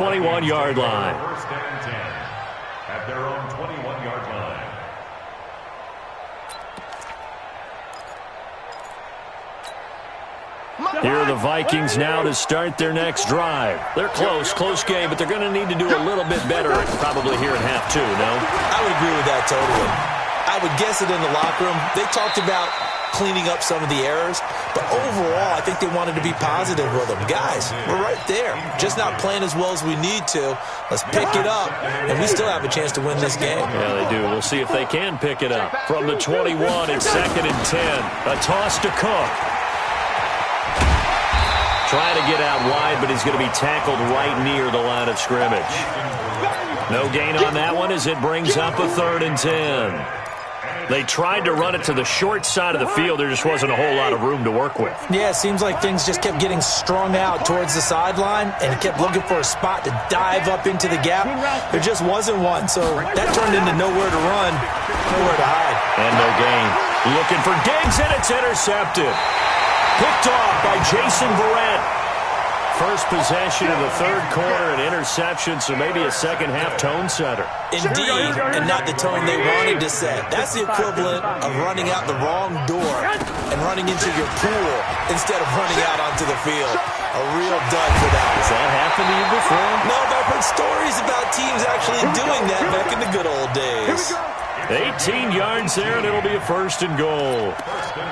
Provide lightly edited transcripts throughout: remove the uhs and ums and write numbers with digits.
21-yard line. First and 10 at their own 21-yard line. Here are the Vikings now to start their next drive. They're close game, but they're going to need to do a little bit better probably here at half two, no? I would agree with that totally. I would guess it in the locker room. They talked about cleaning up some of the errors, but overall, I think they wanted to be positive with them. Guys, we're right there. Just not playing as well as we need to. Let's pick it up, and we still have a chance to win this game. Yeah, they do. We'll see if they can pick it up. From the 21, it's 2nd and 10. A toss to Cook. Trying to get out wide, but he's going to be tackled right near the line of scrimmage. No gain on that one as it brings up a 3rd and 10. They tried to run it to the short side of the field. There just wasn't a whole lot of room to work with. Yeah, it seems like things just kept getting strung out towards the sideline, and he kept looking for a spot to dive up into the gap. There just wasn't one, so that turned into nowhere to run, nowhere to hide. And no gain. Looking for Diggs, and it's intercepted. Picked off by Jason Verrett. First possession of the 3rd quarter, an interception, so maybe a second-half tone setter. Indeed, and not the tone they wanted to set. That's the equivalent of running out the wrong door and running into your pool instead of running out onto the field. A real dud for that. Has that happened to you before? No, but I've heard stories about teams actually doing that back in the good old days. 18 yards there, and it'll be a 1st and goal.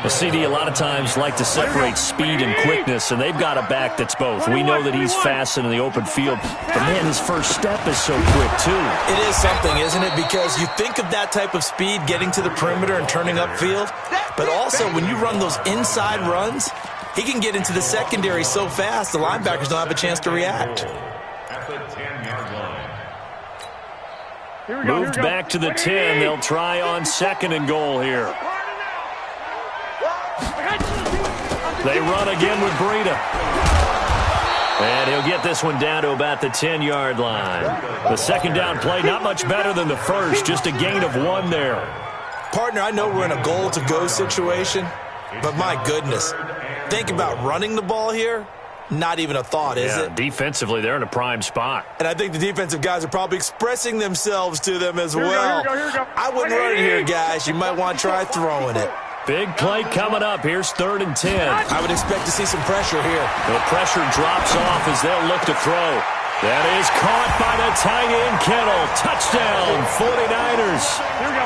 The CD a lot of times like to separate speed and quickness, and they've got a back that's both. We know that he's fast in the open field, but, man, his first step is so quick, too. It is something, isn't it? Because you think of that type of speed getting to the perimeter and turning upfield, but also when you run those inside runs, he can get into the secondary so fast the linebackers don't have a chance to react. At the 10-yard line. Moved back to the 10. They'll try on 2nd and goal here. They run again with Breida. And he'll get this one down to about the 10-yard line. The second down play, not much better than the first, just a gain of 1 there. Partner, I know we're in a goal-to-go situation, but my goodness, think about running the ball here. Not even a thought, is it? Defensively, they're in a prime spot. And I think the defensive guys are probably expressing themselves to them as well. Here we go. I wouldn't run it here, guys. You might want to try throwing it. Big play coming up. Here's 3rd and 10. I would expect to see some pressure here. The pressure drops off as they'll look to throw. That is caught by the tight end, Kittle. Touchdown, 49ers. Here we go.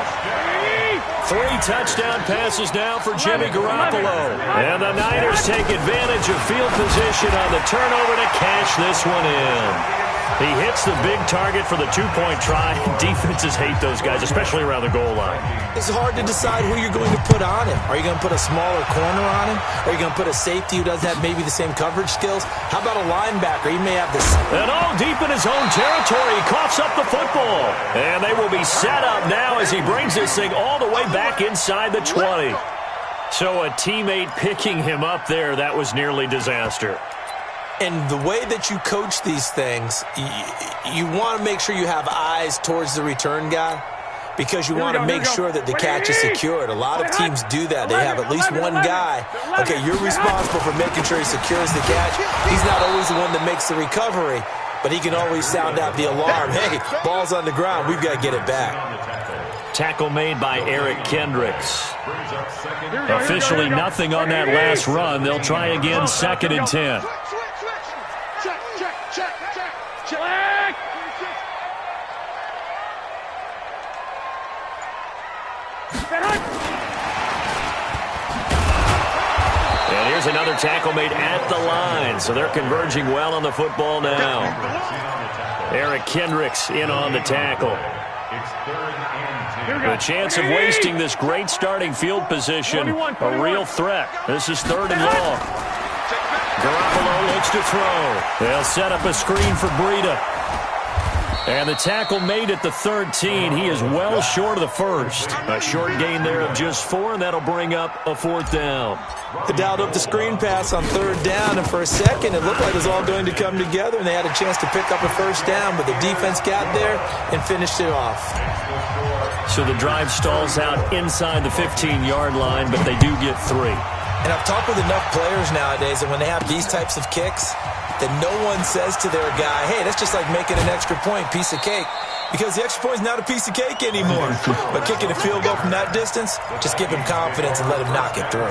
3 touchdown passes now for Jimmy Garoppolo. And the Niners take advantage of field position on the turnover to cash this one in. He hits the big target for the 2-point try. Defenses hate those guys, especially around the goal line. It's hard to decide who you're going to put on him. Are you going to put a smaller corner on him? Are you going to put a safety who doesn't have maybe the same coverage skills? How about a linebacker? He may have this. And all deep in his own territory, he coughs up the football. And they will be set up now as he brings this thing all the way back inside the 20. So a teammate picking him up there, that was nearly disaster. And the way that you coach these things, you want to make sure you have eyes towards the return guy because you want to make sure that the catch is secured. A lot of teams do that. They have at least one guy. Okay, you're responsible for making sure he secures the catch. He's not always the one that makes the recovery, but he can always sound out the alarm. Hey, ball's on the ground. We've got to get it back. Tackle made by Eric Kendricks. Officially nothing on that last run. They'll try again, 2nd and 10. And here's another tackle made at the line, so they're converging well on the football now. Eric Kendricks in on the tackle. The chance of wasting this great starting field position, a real threat. This is 3rd and long. Garoppolo looks to throw. They'll set up a screen for Breida. And the tackle made at the 13. He is well short of the first. A short gain there of just 4, and that'll bring up a 4th down. They dialed up the screen pass on 3rd down, and for a second it looked like it was all going to come together, and they had a chance to pick up a 1st down, but the defense got there and finished it off. So the drive stalls out inside the 15-yard line, but they do get 3. And I've talked with enough players nowadays that when they have these types of kicks, that no one says to their guy, hey, that's just like making an extra point, piece of cake. Because the extra point is not a piece of cake anymore. But kicking a field goal from that distance, just give him confidence and let him knock it through.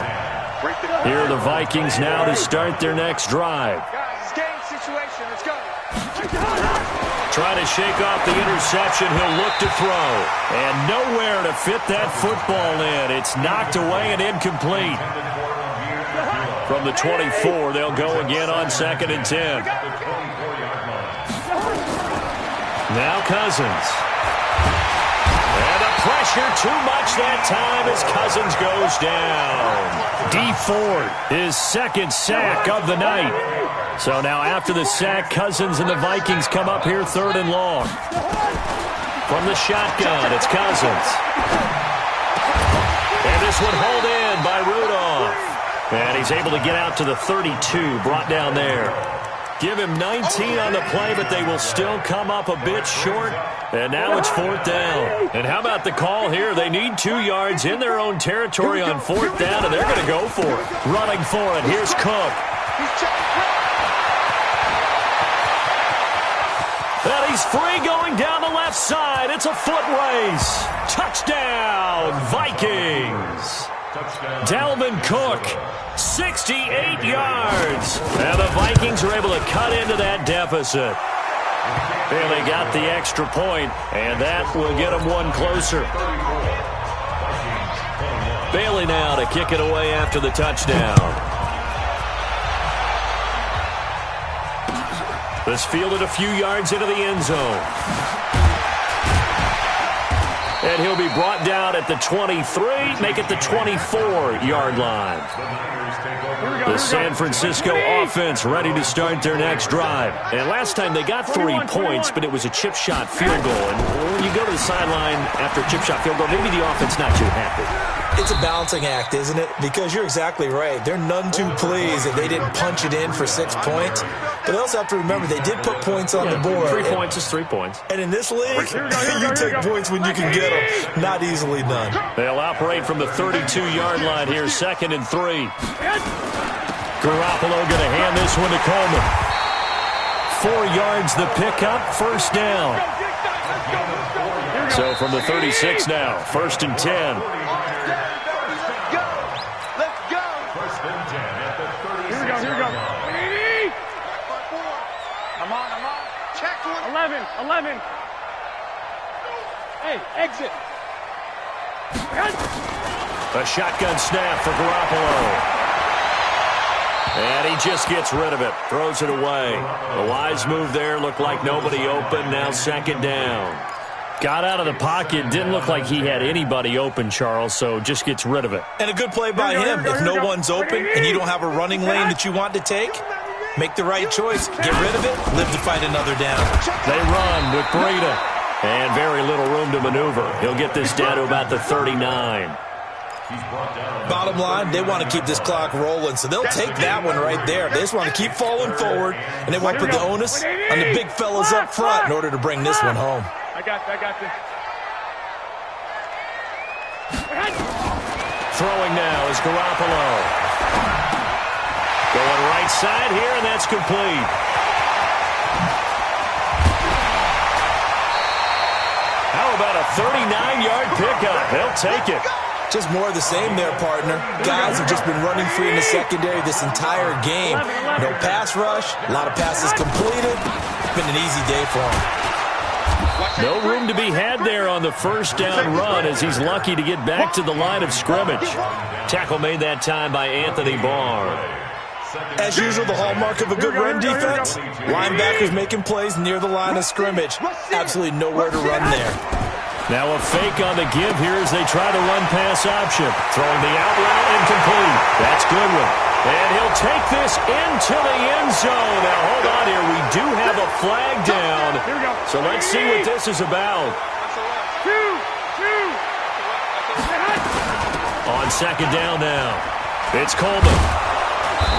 Here are the Vikings now to start their next drive. Guys, game situation. Let's go. Trying to shake off the interception. He'll look to throw. And nowhere to fit that football in. It's knocked away and incomplete. From the 24, they'll go again on 2nd and 10. Now Cousins. And the pressure too much that time as Cousins goes down. D. Ford, his 2nd sack of the night. So now after the sack, Cousins and the Vikings come up here 3rd and long. From the shotgun, it's Cousins. And this one hauled in by Rudolph. And he's able to get out to the 32, brought down there. Give him 19 on the play, but they will still come up a bit short. And now it's 4th down. And how about the call here? They need 2 yards in their own territory on 4th down, and they're going to go for it. Running for it. Here's Cook. And he's free going down the left side. It's a foot race. Touchdown, Vikings. Dalvin Cook, 68 yards. And the Vikings are able to cut into that deficit. And they got the extra point, and that will get them one closer. Bailey now to kick it away after the touchdown. This fielded a few yards into the end zone. And he'll be brought down at the 23, make it the 24-yard line. The San Francisco offense ready to start their next drive. And last time they got 3 points, but it was a chip shot field goal. And when you go to the sideline after a chip shot field goal, maybe the offense not too happy. It's a balancing act, isn't it? Because you're exactly right. They're none too pleased that they didn't punch it in for 6 points. But they also have to remember they did put points on the board. 3 points is 3 points. And in this league, you take points when you can get them. Not easily done. They'll operate from the 32-yard line here, 2nd and 3. Garoppolo going to hand this one to Coleman. 4 yards the pickup, 1st down. So from the 36 now, 1st and 10. Here we go. I'm on. Check 11. Hey, exit. A shotgun snap for Garoppolo. And he just gets rid of it. Throws it away. A wise move there. Looked like nobody open. Now 2nd down. Got out of the pocket. Didn't look like he had anybody open, Charles, so just gets rid of it. And a good play by him. If no one's open and you don't have a running lane that you want to take, make the right choice. Get rid of it. Live to fight another down. They run with Breida. And very little room to maneuver. He'll get this down to about the 39. Bottom line, they want to keep this clock rolling, so they'll take that one right there. They just want to keep falling forward, and they want to put the onus on the big fellas up front in order to bring this one home. I got this. Throwing now is Garoppolo. Going right side here, and that's complete. How about a 39-yard pickup? They'll take it. Just more of the same there, partner. Guys have just been running free in the secondary this entire game. No pass rush, a lot of passes completed. It's been an easy day for them. No room to be had there on the 1st down run as he's lucky to get back to the line of scrimmage. Tackle made that time by Anthony Barr. As usual, the hallmark of a good run defense, linebackers making plays near the line of scrimmage. Absolutely nowhere to run there. Now a fake on the give here as they try to run pass option. Throwing the out route incomplete. That's Goodwin. And he'll take this into the end zone. Now hold on here. We do have a flag down. So let's see what this is about. On 2nd down now. It's Coleman.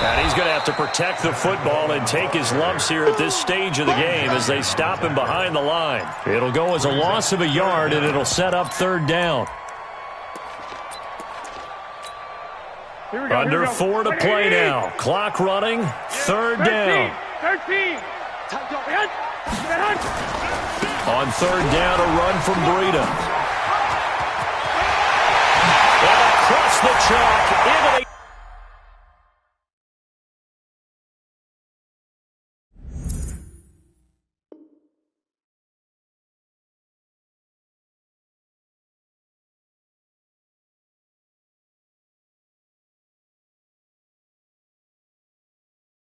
And he's going to have to protect the football and take his lumps here at this stage of the game as they stop him behind the line. It'll go as a loss of a yard, and it'll set up 3rd down. Here we go, Under 4 to play now. Clock running. 3rd down. 13. On third down, a run from Breida. And across the track into the